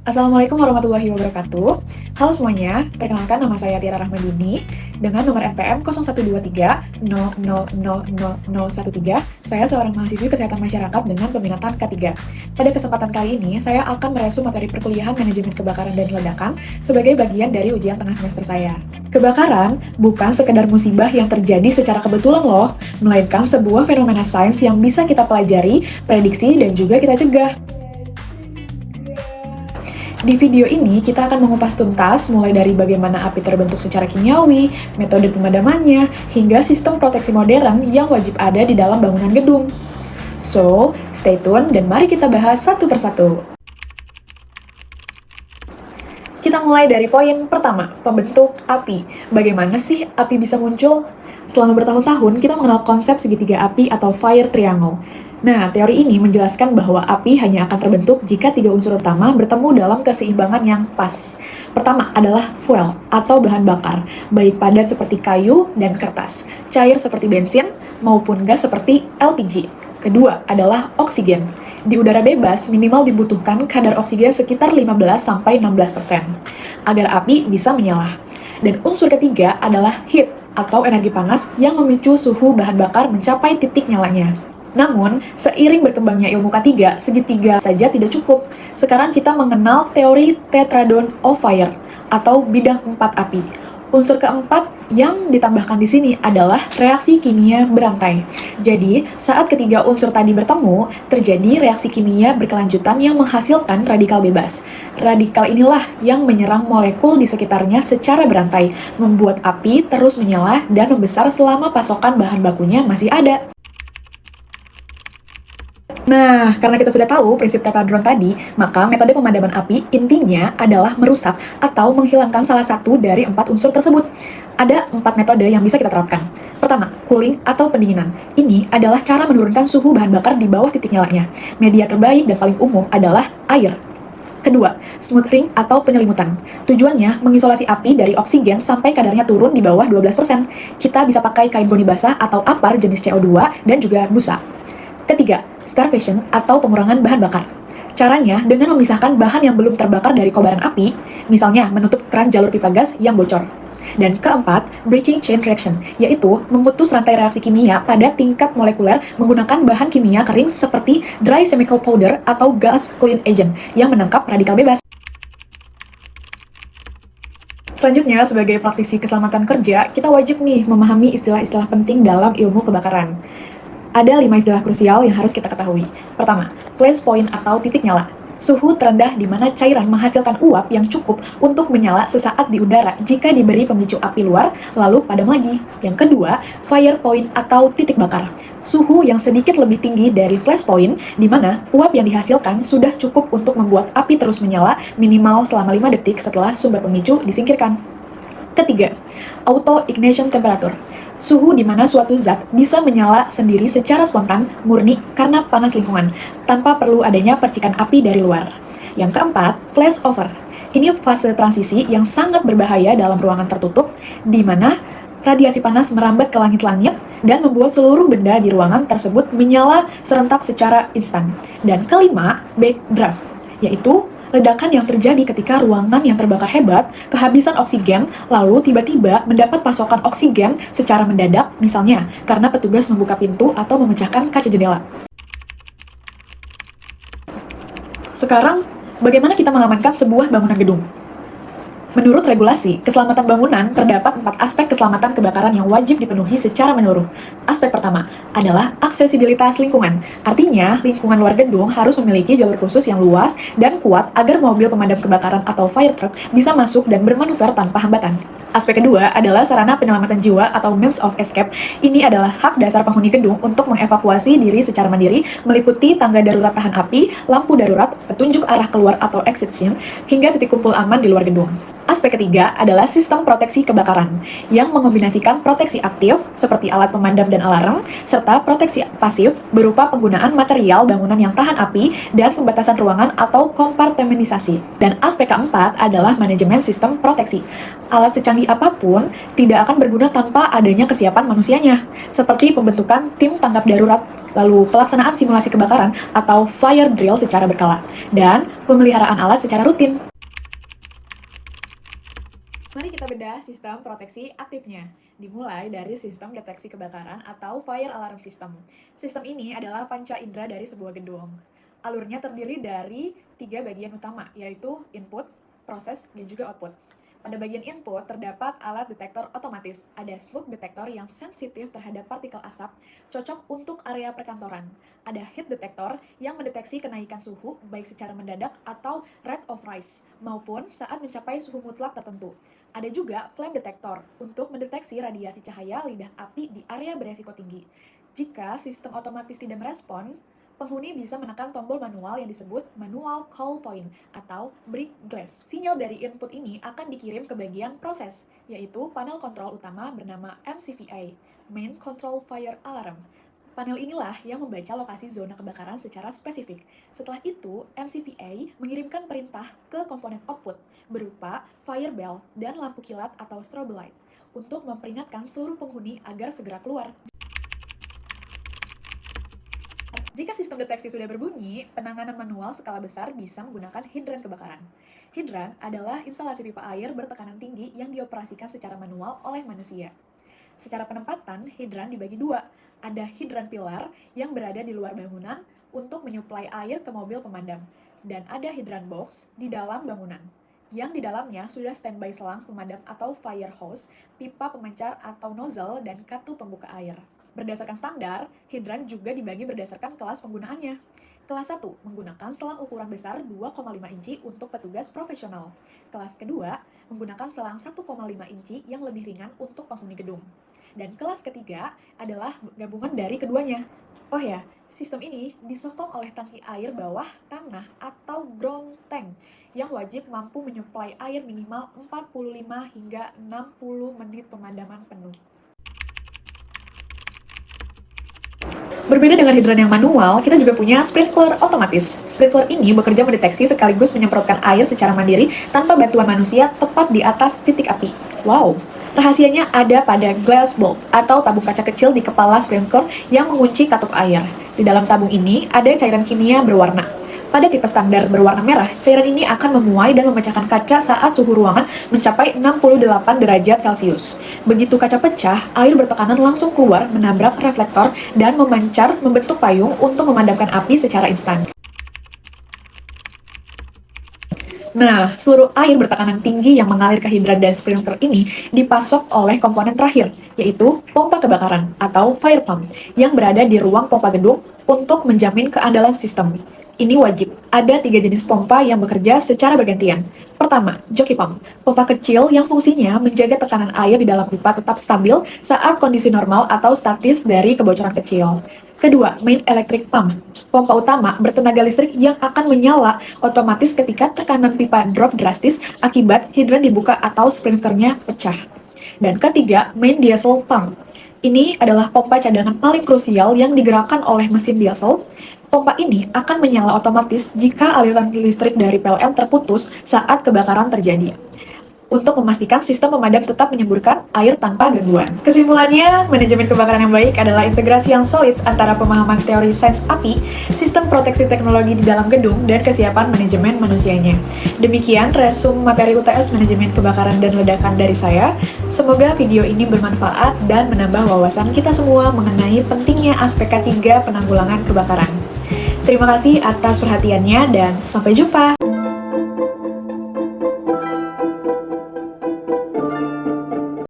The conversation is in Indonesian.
Assalamualaikum warahmatullahi wabarakatuh. Halo semuanya, perkenalkan nama saya Tiara Rahmadini dengan nomor NPM 012300000013. Saya seorang mahasiswi kesehatan masyarakat dengan peminatan K3. Pada kesempatan kali ini, saya akan meresu materi perkuliahan manajemen kebakaran dan ledakan sebagai bagian dari ujian tengah semester saya. Kebakaran bukan sekedar musibah yang terjadi secara kebetulan loh, melainkan sebuah fenomena sains yang bisa kita pelajari, prediksi, dan juga kita cegah. Di video ini, kita akan mengupas tuntas mulai dari bagaimana api terbentuk secara kimiawi, metode pemadamannya, hingga sistem proteksi modern yang wajib ada di dalam bangunan gedung. So, stay tune dan mari kita bahas satu persatu. Kita mulai dari poin pertama, pembentuk api. Bagaimana sih api bisa muncul? Selama bertahun-tahun, kita mengenal konsep segitiga api atau fire triangle. Nah, teori ini menjelaskan bahwa api hanya akan terbentuk jika tiga unsur utama bertemu dalam keseimbangan yang pas. Pertama adalah fuel atau bahan bakar, baik padat seperti kayu dan kertas, cair seperti bensin, maupun gas seperti LPG. Kedua adalah oksigen. Di udara bebas, minimal dibutuhkan kadar oksigen sekitar 15-16% agar api bisa menyala. Dan unsur ketiga adalah heat atau energi panas yang memicu suhu bahan bakar mencapai titik nyalanya. Namun, seiring berkembangnya ilmu K3, segitiga saja tidak cukup. Sekarang kita mengenal teori Tetrahedron of Fire atau bidang 4 api. Unsur keempat yang ditambahkan di sini adalah reaksi kimia berantai. Jadi, saat ketiga unsur tadi bertemu, terjadi reaksi kimia berkelanjutan yang menghasilkan radikal bebas. Radikal inilah yang menyerang molekul di sekitarnya secara berantai, membuat api terus menyala dan membesar selama pasokan bahan bakunya masih ada. Nah, karena kita sudah tahu prinsip tetrahedron tadi, maka metode pemadaman api intinya adalah merusak atau menghilangkan salah satu dari 4 unsur tersebut. Ada 4 metode yang bisa kita terapkan. Pertama, cooling atau pendinginan. Ini adalah cara menurunkan suhu bahan bakar di bawah titik nyalanya. Media terbaik dan paling umum adalah air. Kedua, smothering atau penyelimutan. Tujuannya mengisolasi api dari oksigen sampai kadarnya turun di bawah 12%. Kita bisa pakai kain goni basah atau apar jenis CO2 dan juga busa. Ketiga, starvation atau pengurangan bahan bakar. Caranya dengan memisahkan bahan yang belum terbakar dari kobaran api, misalnya menutup keran jalur pipa gas yang bocor. Dan keempat, breaking chain reaction, yaitu memutus rantai reaksi kimia pada tingkat molekuler menggunakan bahan kimia kering seperti dry chemical powder atau gas clean agent yang menangkap radikal bebas. Selanjutnya, sebagai praktisi keselamatan kerja, kita wajib nih memahami istilah-istilah penting dalam ilmu kebakaran. Ada 5 istilah krusial yang harus kita ketahui. Pertama, flash point atau titik nyala. Suhu terendah di mana cairan menghasilkan uap yang cukup untuk menyala sesaat di udara jika diberi pemicu api luar, lalu padam lagi. Yang kedua, fire point atau titik bakar. Suhu yang sedikit lebih tinggi dari flash point, di mana uap yang dihasilkan sudah cukup untuk membuat api terus menyala minimal selama 5 detik setelah sumber pemicu disingkirkan. Ketiga, auto ignition temperature. Suhu di mana suatu zat bisa menyala sendiri secara spontan, murni karena panas lingkungan, tanpa perlu adanya percikan api dari luar. Yang keempat, flash over. Ini fase transisi yang sangat berbahaya dalam ruangan tertutup, di mana radiasi panas merambat ke langit-langit dan membuat seluruh benda di ruangan tersebut menyala serentak secara instan. Dan kelima, backdraft, yaitu ledakan yang terjadi ketika ruangan yang terbakar hebat kehabisan oksigen, lalu tiba-tiba mendapat pasokan oksigen secara mendadak, misalnya karena petugas membuka pintu atau memecahkan kaca jendela. Sekarang, bagaimana kita mengamankan sebuah bangunan gedung? Menurut regulasi, keselamatan bangunan terdapat 4 aspek keselamatan kebakaran yang wajib dipenuhi secara menyeluruh. Aspek pertama adalah aksesibilitas lingkungan. Artinya, lingkungan luar gedung harus memiliki jalur khusus yang luas dan kuat agar mobil pemadam kebakaran atau fire truck bisa masuk dan bermanuver tanpa hambatan. Aspek kedua adalah sarana penyelamatan jiwa atau means of escape. Ini adalah hak dasar penghuni gedung untuk mengevakuasi diri secara mandiri, meliputi tangga darurat tahan api, lampu darurat, petunjuk arah keluar atau exit scene, hingga titik kumpul aman di luar gedung. Aspek ketiga adalah sistem proteksi kebakaran, yang mengombinasikan proteksi aktif seperti alat pemadam dan alarm, serta proteksi pasif berupa penggunaan material bangunan yang tahan api dan pembatasan ruangan atau kompartemenisasi. Dan aspek keempat adalah manajemen sistem proteksi. Alat secanggih apapun tidak akan berguna tanpa adanya kesiapan manusianya, seperti pembentukan tim tanggap darurat lalu pelaksanaan simulasi kebakaran atau fire drill secara berkala, dan pemeliharaan alat secara rutin. Mari kita bedah sistem proteksi aktifnya. Dimulai dari sistem deteksi kebakaran atau fire alarm system. Sistem ini adalah panca indera dari sebuah gedung. Alurnya terdiri dari 3 bagian utama, yaitu input, proses, dan juga output. Pada bagian input terdapat alat detektor otomatis. Ada smoke detector yang sensitif terhadap partikel asap, cocok untuk area perkantoran. Ada heat detector yang mendeteksi kenaikan suhu baik secara mendadak atau rate of rise, maupun saat mencapai suhu mutlak tertentu. Ada juga flame detector untuk mendeteksi radiasi cahaya lidah api di area beresiko tinggi. Jika sistem otomatis tidak merespon, penghuni bisa menekan tombol manual yang disebut manual call point atau break glass. Sinyal dari input ini akan dikirim ke bagian proses, yaitu panel kontrol utama bernama MCVA, Main Control Fire Alarm. Panel inilah yang membaca lokasi zona kebakaran secara spesifik. Setelah itu, MCVA mengirimkan perintah ke komponen output berupa fire bell dan lampu kilat atau strobe light untuk memperingatkan seluruh penghuni agar segera keluar. Jika sistem deteksi sudah berbunyi, penanganan manual skala besar bisa menggunakan hidran kebakaran. Hidran adalah instalasi pipa air bertekanan tinggi yang dioperasikan secara manual oleh manusia. Secara penempatan, hidran dibagi 2. Ada hidran pilar yang berada di luar bangunan untuk menyuplai air ke mobil pemadam, dan ada hidran box di dalam bangunan, yang di dalamnya sudah standby selang pemadam atau fire hose, pipa pemancar atau nozzle, dan kartu pembuka air. Berdasarkan standar, hidran juga dibagi berdasarkan kelas penggunaannya. Kelas 1 menggunakan selang ukuran besar 2,5 inci untuk petugas profesional. Kelas kedua menggunakan selang 1,5 inci yang lebih ringan untuk penghuni gedung. Dan kelas ketiga adalah gabungan dari keduanya. Oh ya, sistem ini disokong oleh tangki air bawah tanah atau ground tank yang wajib mampu menyuplai air minimal 45 hingga 60 menit pemadaman penuh. Berbeda dengan hidran yang manual, kita juga punya sprinkler otomatis. Sprinkler ini bekerja mendeteksi sekaligus menyemprotkan air secara mandiri tanpa bantuan manusia tepat di atas titik api. Wow! Rahasianya ada pada glass bulb atau tabung kaca kecil di kepala sprinkler yang mengunci katup air. Di dalam tabung ini ada cairan kimia berwarna. Pada tipe standar berwarna merah, cairan ini akan memuai dan memecahkan kaca saat suhu ruangan mencapai 68 derajat Celcius. Begitu kaca pecah, air bertekanan langsung keluar menabrak reflektor dan memancar membentuk payung untuk memadamkan api secara instan. Nah, seluruh air bertekanan tinggi yang mengalir ke hidran dan sprinkler ini dipasok oleh komponen terakhir, yaitu pompa kebakaran atau fire pump, yang berada di ruang pompa gedung untuk menjamin keandalan sistem. Ini wajib. Ada 3 jenis pompa yang bekerja secara bergantian. Pertama, jockey pump. Pompa kecil yang fungsinya menjaga tekanan air di dalam pipa tetap stabil saat kondisi normal atau statis dari kebocoran kecil. Kedua, main electric pump. Pompa utama bertenaga listrik yang akan menyala otomatis ketika tekanan pipa drop drastis akibat hidran dibuka atau sprinklernya pecah. Dan ketiga, main diesel pump. Ini adalah pompa cadangan paling krusial yang digerakkan oleh mesin diesel. Pompa ini akan menyala otomatis jika aliran listrik dari PLN terputus saat kebakaran terjadi, untuk memastikan sistem pemadam tetap menyemburkan air tanpa gangguan. Kesimpulannya, manajemen kebakaran yang baik adalah integrasi yang solid antara pemahaman teori sains api, sistem proteksi teknologi di dalam gedung, dan kesiapan manajemen manusianya. Demikian resum materi UTS Manajemen Kebakaran dan Ledakan dari saya. Semoga video ini bermanfaat dan menambah wawasan kita semua mengenai pentingnya aspek K3 penanggulangan kebakaran. Terima kasih atas perhatiannya dan sampai jumpa!